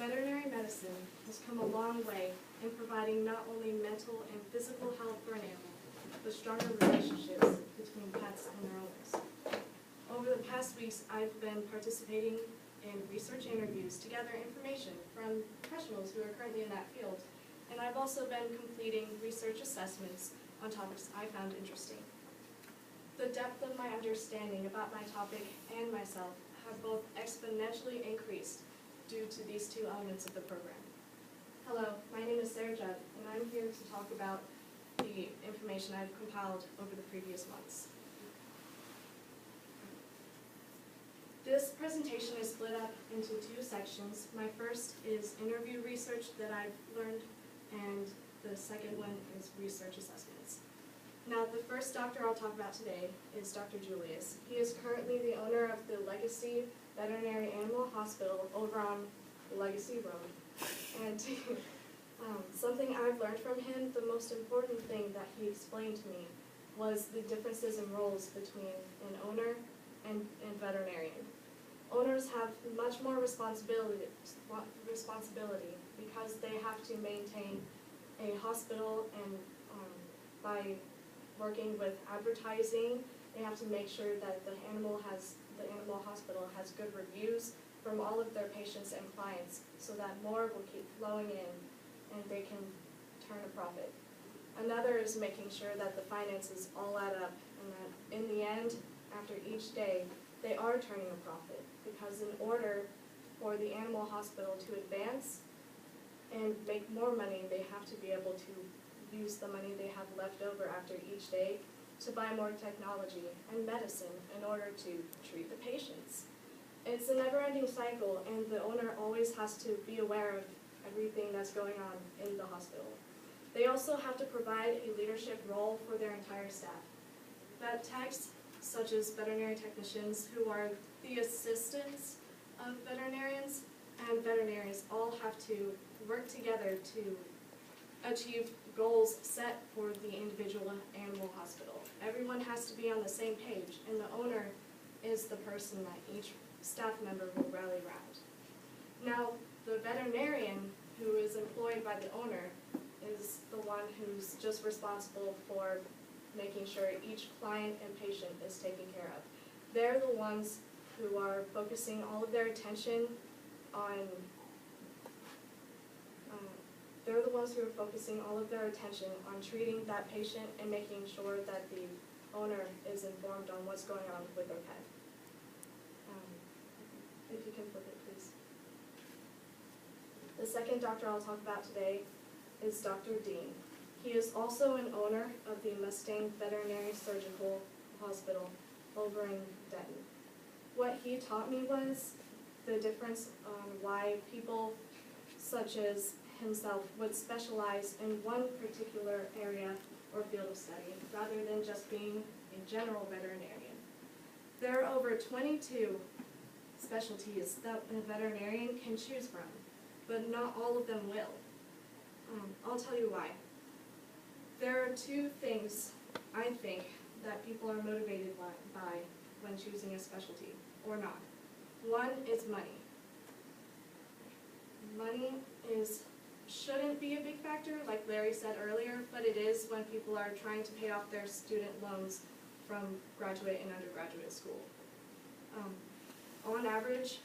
Veterinary medicine has come a long way in providing not only mental and physical health for an animal, but stronger relationships between pets and their owners. Over the past weeks, I've been participating in research interviews to gather information from professionals who are currently in that field, and I've also been completing research assessments on topics I found interesting. The depth of my understanding about my topic and myself have both exponentially increased due to these two elements of the program. Hello, my name is Judd, and I'm here to talk about the information I've compiled over the previous months. This presentation is split up into two sections. My first is interview research that I've learned, and the second one is research assessments. Now, the first doctor I'll talk about today is Dr. Julius. He is currently the owner of the Legacy Veterinary Animal Hospital over on Legacy Road. And something I've learned from him, the most important thing that he explained to me was the differences in roles between an owner and veterinarian. Owners have much more responsibility because they have to maintain a hospital, and by working with advertising, they have to make sure that the animal hospital has good reviews from all of their patients and clients so that more will keep flowing in and they can turn a profit. Another is making sure that the finances all add up and that in the end, after each day, they are turning a profit, because in order for the animal hospital to advance and make more money, they have to be able to use the money they have left over after each day to buy more technology and medicine in order to treat the patients. It's a never-ending cycle, and the owner always has to be aware of everything that's going on in the hospital. They also have to provide a leadership role for their entire staff. Vet techs, such as veterinary technicians, who are the assistants of veterinarians, and veterinarians all have to work together to achieve goals set for the individual animal hospital. Everyone has to be on the same page, and the owner is the person that each staff member will rally around. Now, the veterinarian who is employed by the owner is the one who's just responsible for making sure each client and patient is taken care of. They're the ones who are focusing all of their attention on treating that patient and making sure that the owner is informed on what's going on with their pet. If you can flip it, please. The second doctor I'll talk about today is Dr. Dean. He is also an owner of the Mustang Veterinary Surgical Hospital over in Denton. What he taught me was the difference on why people such as himself would specialize in one particular area or field of study rather than just being a general veterinarian. There are over 22 specialties that a veterinarian can choose from, but not all of them will. I'll tell you why. There are two things I think that people are motivated by when choosing a specialty, or not. One is money. Money shouldn't be a big factor, like Larry said earlier, but it is when people are trying to pay off their student loans from graduate and undergraduate school. On average,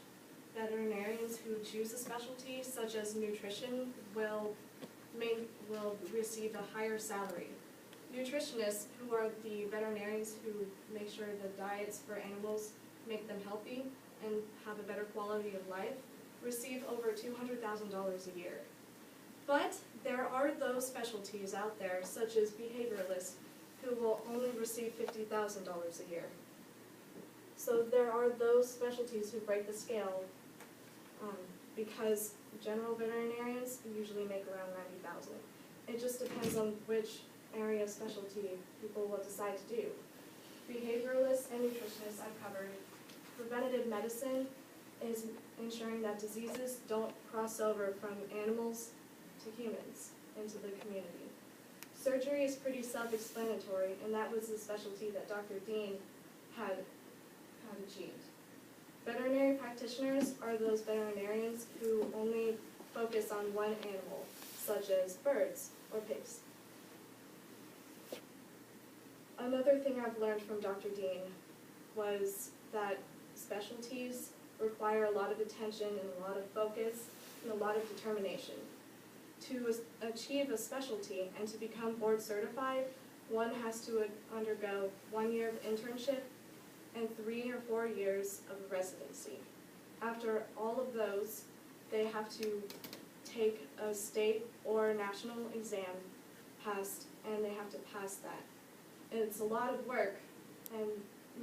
veterinarians who choose a specialty, such as nutrition, will receive a higher salary. Nutritionists, who are the veterinarians who make sure the diets for animals make them healthy and have a better quality of life, receive over $200,000 a year. But there are those specialties out there, such as behavioralists, who will only receive $50,000 a year. So there are those specialties who break the scale because general veterinarians usually make around $90,000. It just depends on which area of specialty people will decide to do. Behavioralists and nutritionists I've covered. Preventative medicine is ensuring that diseases don't cross over from animals to humans into the community. Surgery is pretty self-explanatory, and that was the specialty that Dr. Dean had achieved. Veterinary practitioners are those veterinarians who only on one animal, such as birds or pigs. Another thing I've learned from Dr. Dean was that specialties require a lot of attention and a lot of focus and a lot of determination. To achieve a specialty and to become board certified, one has to undergo 1 year of internship and 3 or 4 years of residency. After all of those, they have to take a state or national exam passed, and they have to pass that. And it's a lot of work, and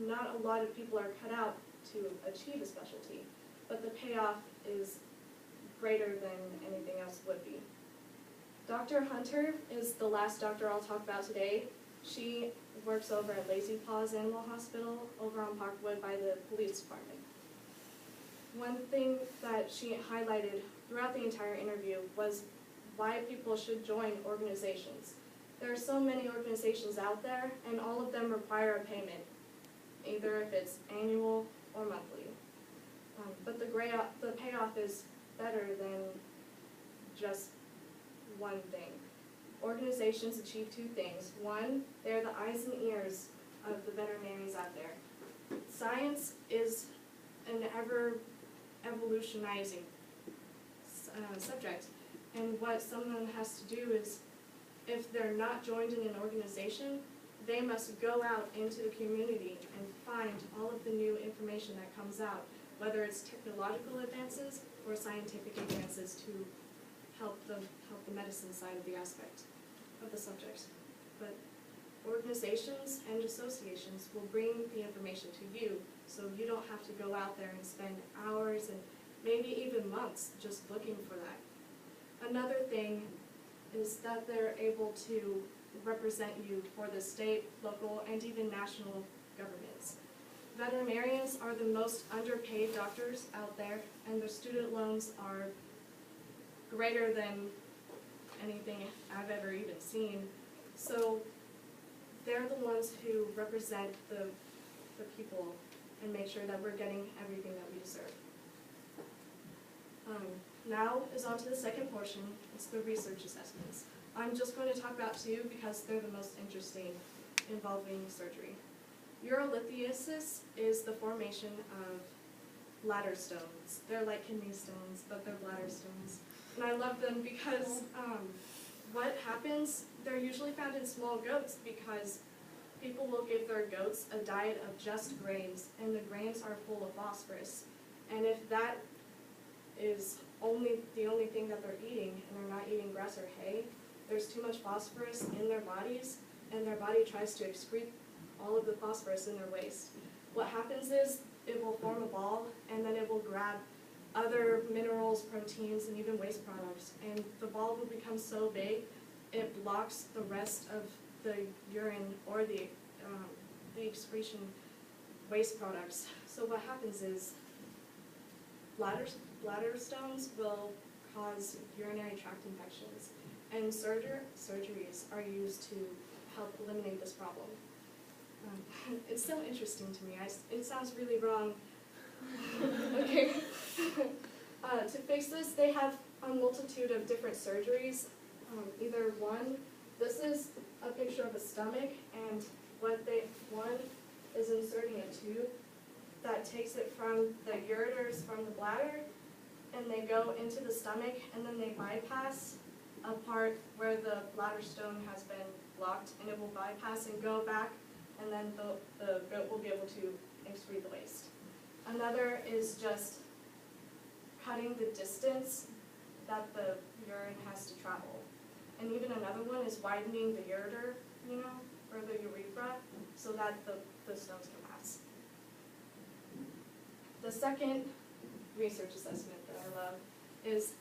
not a lot of people are cut out to achieve a specialty, but the payoff is greater than anything else would be. Dr. Hunter is the last doctor I'll talk about today. She works over at Lazy Paws Animal Hospital over on Parkwood by the police department. One thing that she highlighted throughout the entire interview was why people should join organizations. There are so many organizations out there, and all of them require a payment, either if it's annual or monthly. But the payoff is better than just one thing. Organizations achieve two things. One, they're the eyes and ears of the veterinarians out there. Science is an ever-evolutionizing subject, and what someone has to do is, if they're not joined in an organization, they must go out into the community and find all of the new information that comes out, whether it's technological advances or scientific advances to help the medicine side of the aspect of the subject. But organizations and associations will bring the information to you, so you don't have to go out there and spend hours and maybe even months just looking for that. Another thing is that they're able to represent you for the state, local, and even national governments. Veterinarians are the most underpaid doctors out there, and their student loans are greater than anything I've ever even seen. So they're the ones who represent the people and make sure that we're getting everything that we deserve. Now is on to the second portion. It's the research assessments. I'm just going to talk about two because they're the most interesting, involving surgery. Urolithiasis is the formation of bladder stones. They're like kidney stones, but they're bladder stones. And I love them because what happens, they're usually found in small goats because people will give their goats a diet of just grains, and the grains are full of phosphorus. And if that is the only thing that they're eating, and they're not eating grass or hay, there's too much phosphorus in their bodies, and their body tries to excrete all of the phosphorus in their waste. What happens is it will form a ball, and then it will grab other minerals, proteins, and even waste products. And the ball will become so big, it blocks the rest of the urine or the excretion waste products. So what happens is bladder stones will cause urinary tract infections, and surgeries are used to help eliminate this problem. It's so interesting to me. It sounds really wrong. Okay. To fix this, they have a multitude of different surgeries. Either one, this is a picture of a stomach, and one is inserting a tube that takes it from the ureters from the bladder, and they go into the stomach, and then they bypass a part where the bladder stone has been blocked, and it will bypass and go back, and then the goat will be able to excrete the waste. Another is just cutting the distance that the urine has to travel. And even another one is widening the ureter, or the urethra, so that the stones can pass. The second research assessment that I love is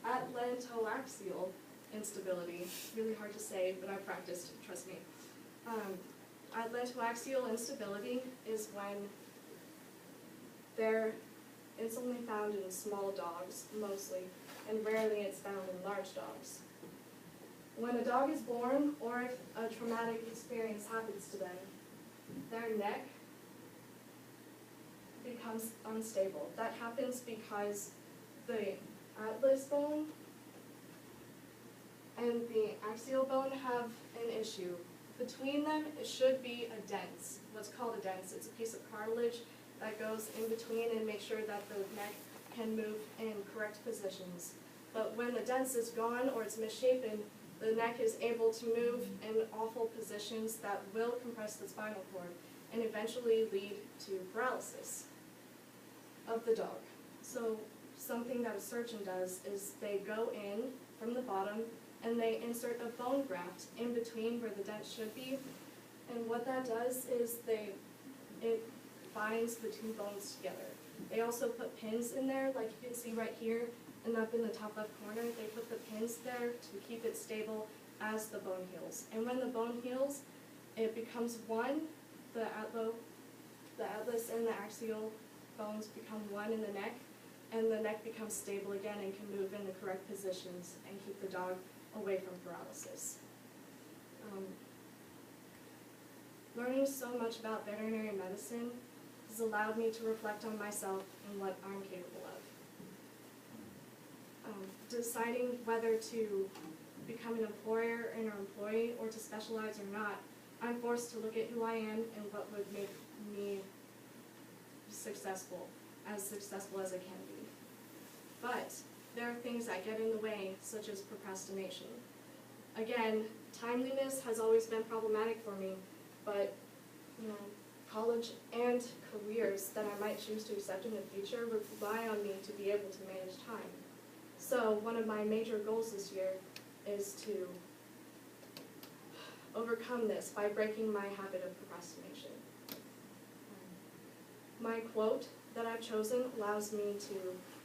atlantoaxial instability. Really hard to say, but I practiced, trust me. Atlantoaxial instability is when it's only found in small dogs, mostly, and rarely it's found in large dogs. When a dog is born, or if a traumatic experience happens to them, their neck becomes unstable. That happens because the atlas bone and the axial bone have an issue. Between them, it should be a dens, what's called a dens. It's a piece of cartilage that goes in between and makes sure that the neck can move in correct positions. But when the dens is gone or it's misshapen, the neck is able to move in awful positions that will compress the spinal cord and eventually lead to paralysis of the dog. So something that a surgeon does is they go in from the bottom and they insert a bone graft in between where the dent should be. And what that does is it binds the two bones together. They also put pins in there, like you can see right here and up in the top left corner. They put the pins there to keep it stable as the bone heals. And when the bone heals, it becomes one. The atlas and the axial bones become one in the neck, and the neck becomes stable again and can move in the correct positions and keep the dog away from paralysis. Learning so much about veterinary medicine has allowed me to reflect on myself and what I'm capable of. Deciding whether to become an employer and an employee or to specialize or not, I'm forced to look at who I am and what would make me successful as I can be. But there are things that get in the way, such as procrastination. Again, timeliness has always been problematic for me, but college and careers that I might choose to accept in the future rely on me to be able to manage time. So one of my major goals this year is to overcome this by breaking my habit of procrastination. My quote that I've chosen allows me to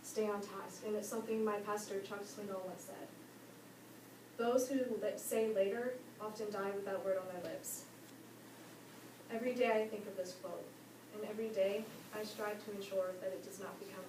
stay on task, and it's something my pastor, Chuck Swindoll, once said. Those who say later often die with that word on their lips. Every day I think of this quote, and every day I strive to ensure that it does not become